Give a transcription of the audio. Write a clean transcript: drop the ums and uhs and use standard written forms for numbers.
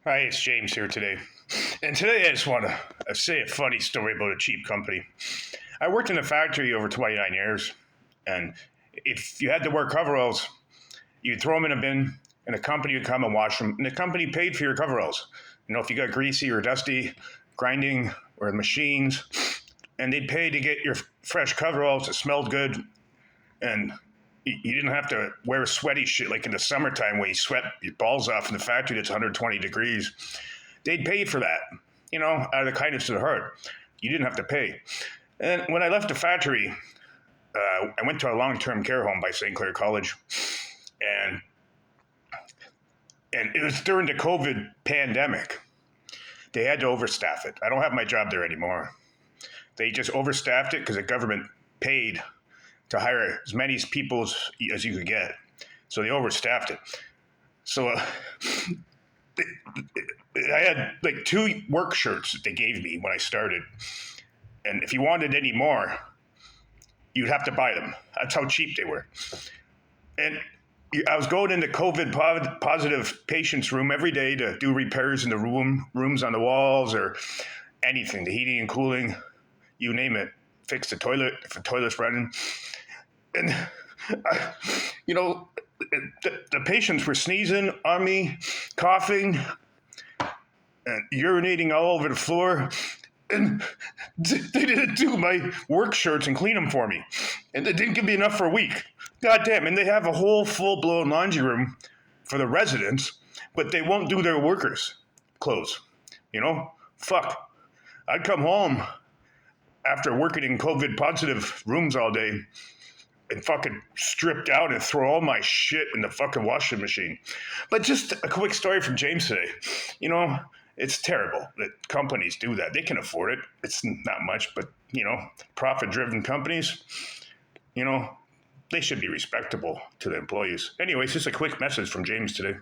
Hi, it's James here today. And today I just want to say a funny story about a cheap company. I worked in a factory over 29 years, and if you had to wear coveralls, you'd throw them in a bin, and the company would come and wash them, and the company paid for your coveralls. If you got greasy or dusty, grinding, or the machines, and they'd pay to get your fresh coveralls that smelled good, and you didn't have to wear sweaty shit like in the summertime where you sweat your balls off in the factory that's 120 degrees. They'd pay for that, out of the kindness of the heart. You didn't have to pay. And when I left the factory, I went to a long-term care home by St. Clair College, and it was during the COVID pandemic. They had to overstaff it. I don't have my job there anymore. They just overstaffed it because the government paid to hire as many people as you could get. So they overstaffed it. So I had like 2 work shirts that they gave me when I started. And if you wanted any more, you'd have to buy them. That's how cheap they were. And I was going into COVID positive patients' room every day to do repairs in the rooms on the walls or anything, the heating and cooling, you name it. Fix the toilet if the toilet's running. And, the patients were sneezing on me, coughing, and urinating all over the floor. And they didn't do my work shirts and clean them for me. And they didn't give me enough for a week. God damn. And they have a whole full-blown laundry room for the residents, but they won't do their workers' clothes. Fuck. I'd come home after working in COVID positive rooms all day and fucking stripped out and throw all my shit in the fucking washing machine. But just a quick story from James today. It's terrible that companies do that. They can afford it. It's not much, but, profit-driven companies, they should be respectable to the employees. Anyways, just a quick message from James today.